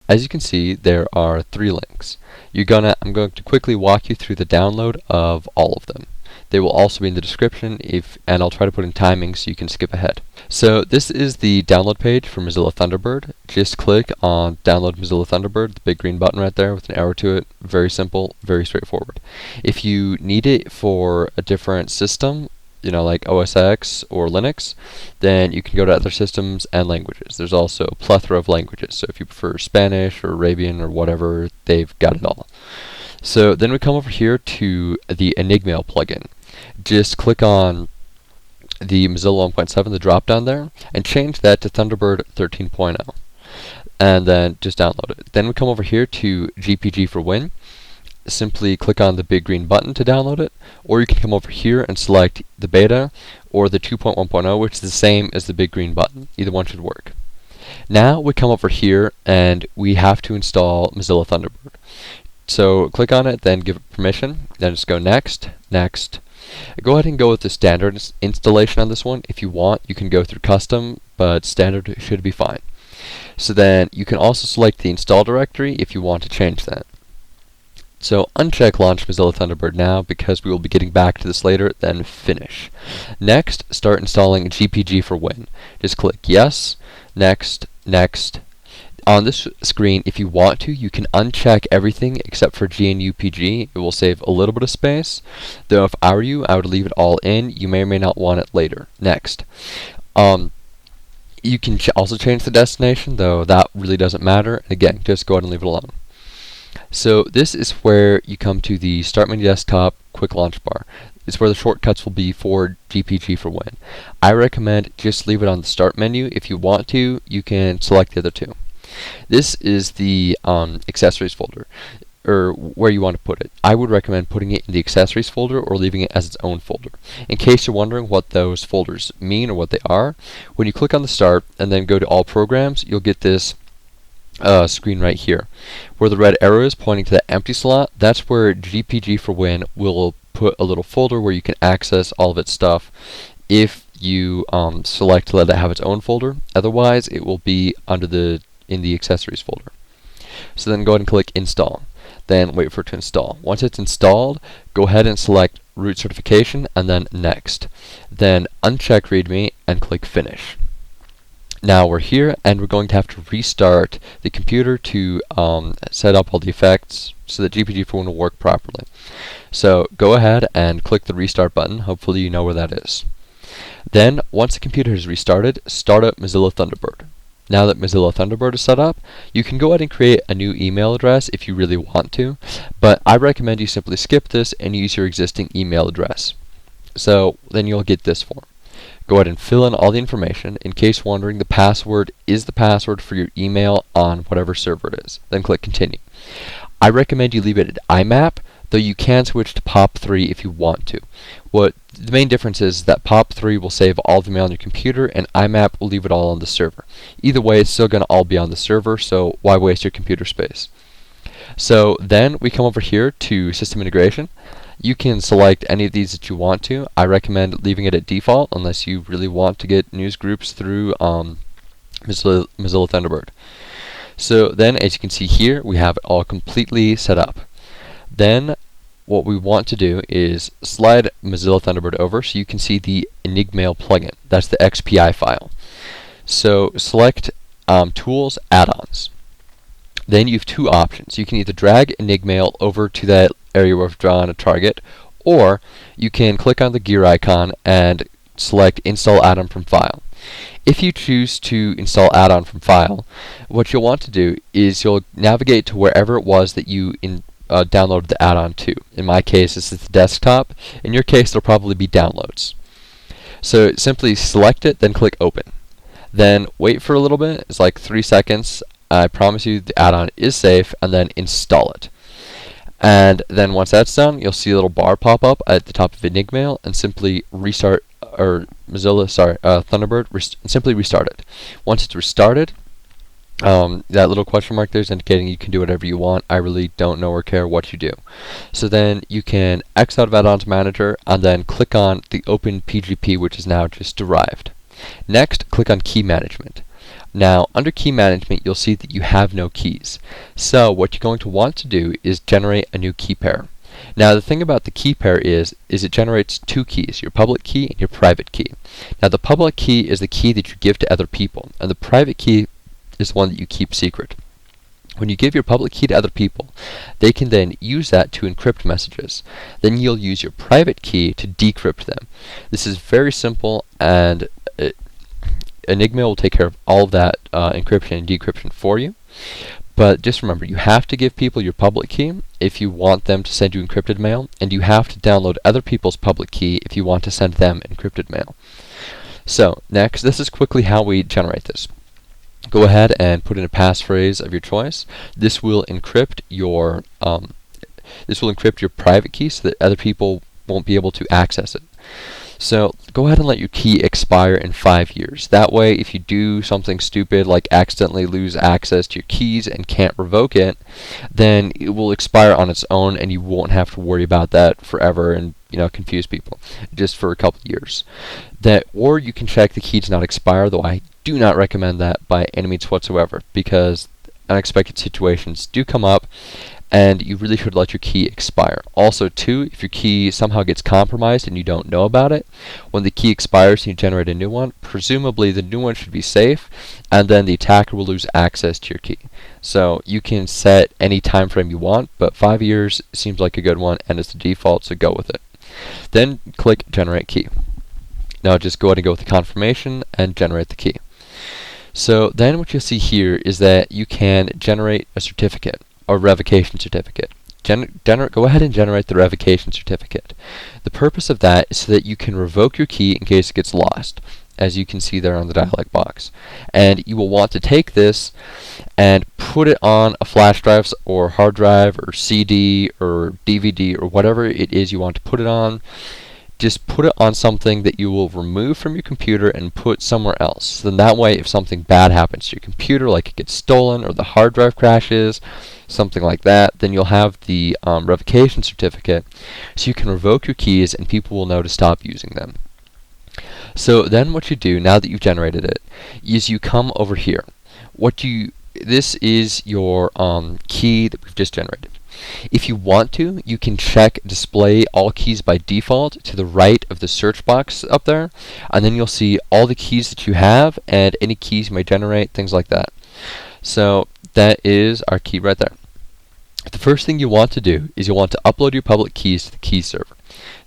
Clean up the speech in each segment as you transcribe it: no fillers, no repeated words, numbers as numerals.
As you can see, there are 3 links. I'm going to quickly walk you through the download of all of them. They will also be in the description, and I'll try to put in timing so you can skip ahead. So this is the download page for Mozilla Thunderbird. Just click on Download Mozilla Thunderbird, the big green button right there with an arrow to it. Very simple, very straightforward. If you need it for a different system, like OS X or Linux, then you can go to other systems and languages. There's also a plethora of languages, so if you prefer Spanish or Arabian or whatever, they've got it all. So then we come over here to the Enigmail plugin. Just click on the Mozilla 1.7, the drop down there, and change that to Thunderbird 13.0. And then just download it. Then we come over here to GPG for Win. Simply click on the big green button to download it, or you can come over here and select the beta or the 2.1.0, which is the same as the big green button. Either one should work. Now we come over here and we have to install Mozilla Thunderbird. So click on it, then give it permission, then just go next, next. Go ahead and go with the standard installation on this one. If you want, you can go through custom, but standard should be fine. So then you can also select the install directory if you want to change that. So uncheck Launch Mozilla Thunderbird now because we will be getting back to this later, then finish. Next, start installing GPG for Win. Just click Yes, Next, Next. On this screen, if you want to, you can uncheck everything except for GNU-PG. It will save a little bit of space. Though if I were you, I would leave it all in. You may or may not want it later. Next. You can also change the destination, though that really doesn't matter. And again, just go ahead and leave it alone. So this is where you come to the Start Menu Desktop Quick Launch Bar. It's where the shortcuts will be for GPG for Win. I recommend just leave it on the Start menu. If you want to, you can select the other two. This is the accessories folder, or where you want to put it. I would recommend putting it in the accessories folder or leaving it as its own folder. In case you're wondering what those folders mean or what they are, when you click on the Start and then go to All Programs, you'll get this screen right here. Where the red arrow is pointing to the empty slot, that's where GPG for Win will put a little folder where you can access all of its stuff if you select to let it have its own folder. Otherwise, it will be in the accessories folder. So then go ahead and click Install. Then wait for it to install. Once it's installed, go ahead and select Root Certification and then Next. Then uncheck README and click Finish. Now we're here and we're going to have to restart the computer to set up all the effects so that GPG for Win will work properly. So go ahead and click the restart button. Hopefully you know where that is. Then once the computer is restarted, start up Mozilla Thunderbird. Now that Mozilla Thunderbird is set up, you can go ahead and create a new email address if you really want to, but I recommend you simply skip this and use your existing email address. So then you'll get this form. Go ahead and fill in all the information. In case wondering, the password is the password for your email on whatever server it is. Then click Continue. I recommend you leave it at IMAP, though you can switch to POP3 if you want to. The main difference is that POP3 will save all the mail on your computer and IMAP will leave it all on the server. Either way, it's still going to all be on the server, so why waste your computer space? So then we come over here to System Integration. You can select any of these that you want to. I recommend leaving it at default unless you really want to get news groups through Mozilla Thunderbird. So then, as you can see here, we have it all completely set up. Then what we want to do is slide Mozilla Thunderbird over so you can see the Enigmail plugin. That's the XPI file. So select Tools, Add-ons. Then you have two options. You can either drag Enigmail over to that area where we've drawn a target, or you can click on the gear icon and select Install Add-on from File. If you choose to install add-on from File, what you'll want to do is you'll navigate to wherever it was that you downloaded the add-on to. In my case, this is the desktop. In your case, it'll probably be Downloads. So simply select it, then click Open. Then wait for a little bit. It's like 3 seconds. I promise you the add-on is safe, and then install it. And then once that's done, you'll see a little bar pop up at the top of Enigmail and simply restart, or Thunderbird, simply restart it. Once it's restarted, that little question mark there is indicating you can do whatever you want. I really don't know or care what you do. So then you can X out of Add-ons Manager and then click on the Open PGP, which is now just derived. Next, click on Key Management. Now, under key management, you'll see that you have no keys. So what you're going to want to do is generate a new key pair. Now, the thing about the key pair is it generates two keys, your public key and your private key. Now, the public key is the key that you give to other people, and the private key is the one that you keep secret. When you give your public key to other people, they can then use that to encrypt messages. Then you'll use your private key to decrypt them. This is very simple, and Enigmail will take care of all of that encryption and decryption for you. But just remember, you have to give people your public key if you want them to send you encrypted mail, and you have to download other people's public key if you want to send them encrypted mail. So next, this is quickly how we generate this. Go ahead and put in a passphrase of your choice. This will encrypt your private key so that other people won't be able to access it. So go ahead and let your key expire in 5 years. That way, if you do something stupid like accidentally lose access to your keys and can't revoke it, then it will expire on its own, and you won't have to worry about that forever and confuse people just for a couple years. Or you can check the key to not expire, though I do not recommend that by any means whatsoever, because unexpected situations do come up, and you really should let your key expire. Also, too, if your key somehow gets compromised and you don't know about it, when the key expires and you generate a new one, presumably the new one should be safe, and then the attacker will lose access to your key. So you can set any time frame you want, but 5 years seems like a good one, and it's the default, so go with it. Then click Generate Key. Now just go ahead and go with the confirmation and generate the key. So then what you'll see here is that you can generate a certificate, or revocation certificate. Go ahead and generate the revocation certificate. The purpose of that is so that you can revoke your key in case it gets lost, as you can see there on the dialog box. And you will want to take this and put it on a flash drive or hard drive or CD or DVD or whatever it is you want to put it on. Just put it on something that you will remove from your computer and put somewhere else. Then that way, if something bad happens to your computer, like it gets stolen or the hard drive crashes, something like that, then you'll have the revocation certificate, so you can revoke your keys and people will know to stop using them. So then what you do, now that you've generated it, is you come over here. This is your key that we've just generated. If you want to, you can check display all keys by default to the right of the search box up there, and then you'll see all the keys that you have and any keys you may generate, things like that. So that is our key right there. The first thing you want to do is you'll want to upload your public keys to the key server.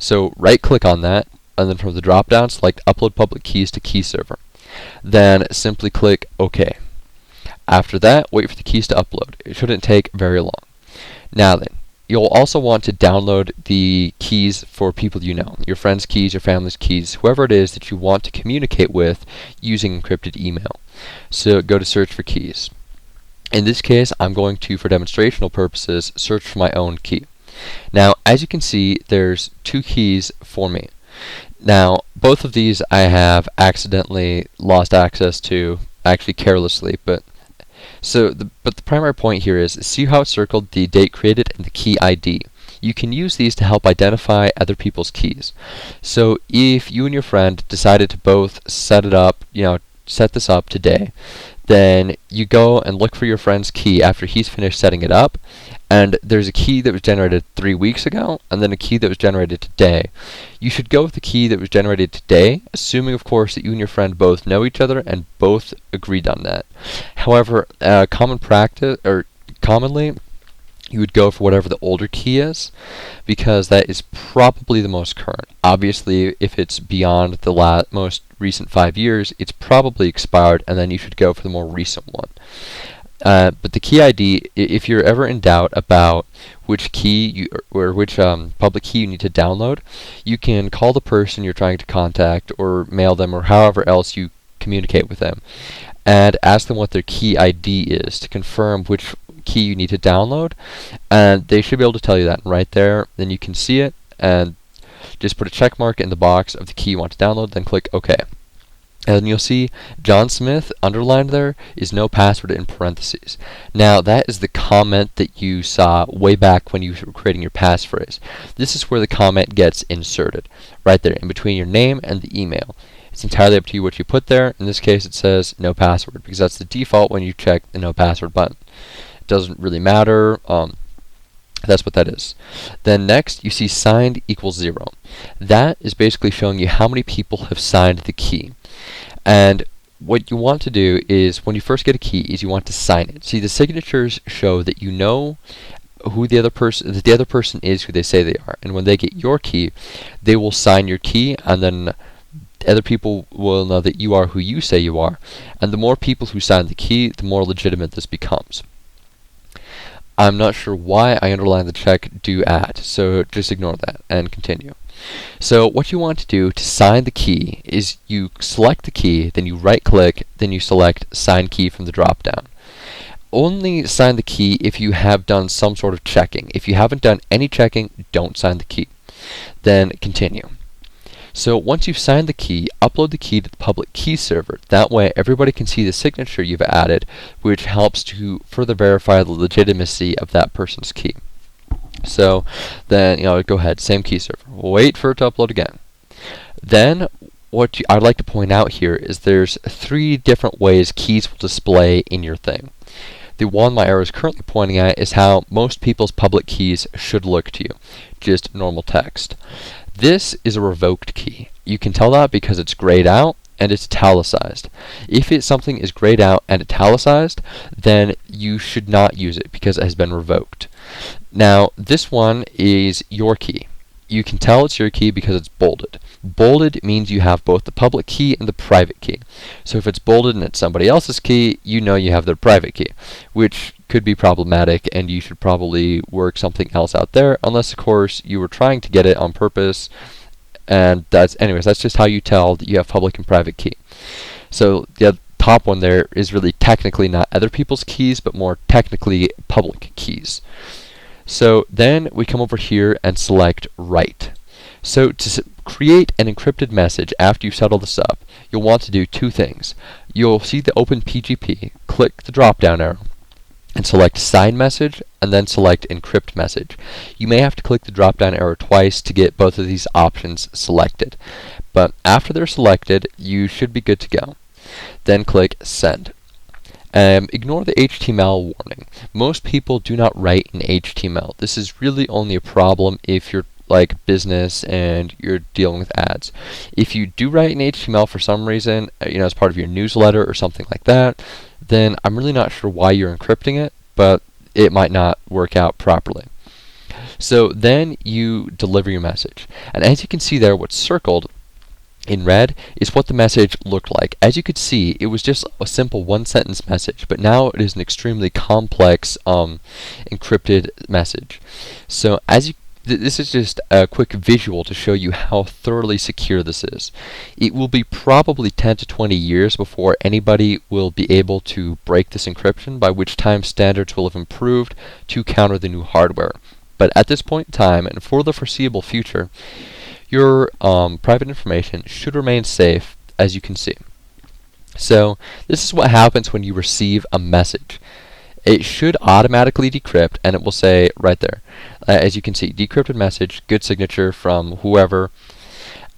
So right click on that, and then from the drop down select upload public keys to key server. Then simply click OK. After that, wait for the keys to upload. It shouldn't take very long. Now then, you'll also want to download the keys for people you know, your friends' keys, your family's keys, whoever it is that you want to communicate with using encrypted email. So go to search for keys. In this case, I'm going to, for demonstrational purposes, search for my own key. Now, as you can see, there's two keys for me. Now, both of these I have accidentally lost access to, actually carelessly, but the primary point here is, see how it's circled the date created and the key ID. You can use these to help identify other people's keys. So if you and your friend decided to both set this up today, then you go and look for your friend's key after he's finished setting it up, and there's a key that was generated 3 weeks ago, and then a key that was generated today. You should go with the key that was generated today, assuming of course that you and your friend both know each other and both agreed on that. However, commonly, you would go for whatever the older key is, because that is probably the most current. Obviously, if it's beyond the most recent 5 years, it's probably expired, and then you should go for the more recent one. But the key ID, if you're ever in doubt about which key or which public key you need to download, you can call the person you're trying to contact or mail them or however else you communicate with them and ask them what their key ID is to confirm which key you need to download, and they should be able to tell you that right there. Then you can see it and just put a check mark in the box of the key you want to download, then click OK. And you'll see John Smith underlined there is no password in parentheses. Now that is the comment that you saw way back when you were creating your passphrase. This is where the comment gets inserted, right there in between your name and the email. It's entirely up to you what you put there. In this case, it says no password because that's the default when you check the no password button. It doesn't really matter. That's what that is. Then next, you see signed equals 0. That is basically showing you how many people have signed the key. And what you want to do is, when you first get a key, is you want to sign it. See, the signatures show that you know who the other person is who they say they are. And when they get your key, they will sign your key, and then other people will know that you are who you say you are. And the more people who sign the key, the more legitimate this becomes. I'm not sure why I underlined the check do at, so just ignore that and continue. So what you want to do to sign the key is you select the key, then you right click, then you select sign key from the drop down. Only sign the key if you have done some sort of checking. If you haven't done any checking, don't sign the key. Then continue. So once you've signed the key, upload the key to the public key server. That way everybody can see the signature you've added, which helps to further verify the legitimacy of that person's key. So then, go ahead, same key server. Wait for it to upload again. Then what I'd like to point out here is there's 3 different ways keys will display in your thing. The one my arrow is currently pointing at is how most people's public keys should look to you, just normal text. This is a revoked key. You can tell that because it's grayed out and it's italicized. If something is grayed out and italicized, then you should not use it because it has been revoked. Now, this one is your key. You can tell it's your key because it's bolded. Bolded means you have both the public key and the private key. So if it's bolded and it's somebody else's key, you know you have their private key, which could be problematic, and you should probably work something else out there, unless of course you were trying to get it on purpose. And that's just how you tell that you have public and private key. So the top one there is really technically not other people's keys, but more technically public keys. So then we come over here and select write. So to create an encrypted message after you settle this up, you'll want to do 2 things. You'll see the open PGP, click the drop down arrow, and select sign message, and then select encrypt message. You may have to click the drop down arrow twice to get both of these options selected. But after they're selected, you should be good to go. Then click send. Ignore the HTML warning. Most people do not write in HTML. This is really only a problem if you're like business and you're dealing with ads. If you do write in HTML for some reason, as part of your newsletter or something like that, then I'm really not sure why you're encrypting it, but it might not work out properly. So then you deliver your message. And as you can see there, what's circled in red is what the message looked like. As you could see, it was just a simple 1-sentence message, but now it is an extremely complex encrypted message. So this is just a quick visual to show you how thoroughly secure this is. It will be probably 10 to 20 years before anybody will be able to break this encryption, by which time standards will have improved to counter the new hardware. But at this point in time, and for the foreseeable future, your private information should remain safe, as you can see. So this is what happens when you receive a message. It should automatically decrypt, and it will say right there, as you can see, decrypted message, good signature from whoever.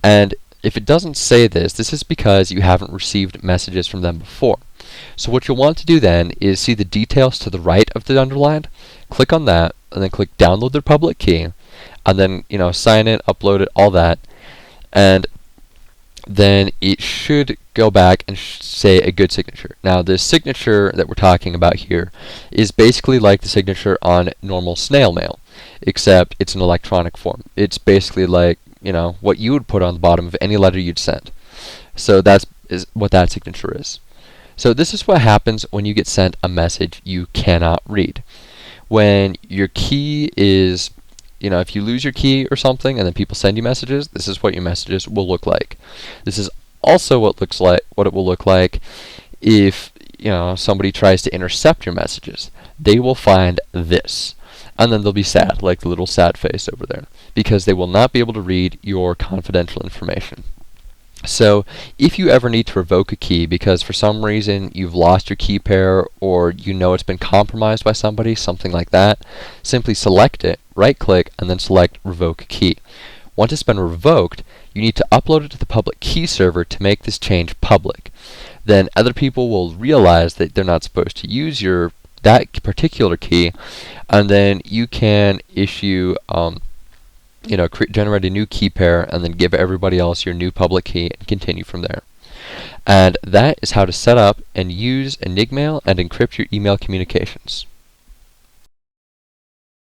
And if it doesn't say this is because you haven't received messages from them before. So what you'll want to do then is see the details to the right of the underlined, click on that, and then click download their public key, and then sign it, upload it, all that, and then it should go back and say a good signature. Now, this signature that we're talking about here is basically like the signature on normal snail mail, except it's an electronic form. It's basically like, what you would put on the bottom of any letter you'd send. So that's what that signature is. So this is what happens when you get sent a message you cannot read. When your key is, if you lose your key or something and then people send you messages, this is what your messages will look like. This is also what it will look like if somebody tries to intercept your messages. They will find this, and then they'll be sad, like the little sad face over there, because they will not be able to read your confidential information. So if you ever need to revoke a key because for some reason you've lost your key pair, or it's been compromised by somebody, something like that, simply select it, right click, and then select revoke key. Once it's been revoked, you need to upload it to the public key server to make this change public. Then other people will realize that they're not supposed to use that particular key, and then you can issue generate a new key pair and then give everybody else your new public key and continue from there. And that is how to set up and use Enigmail and encrypt your email communications.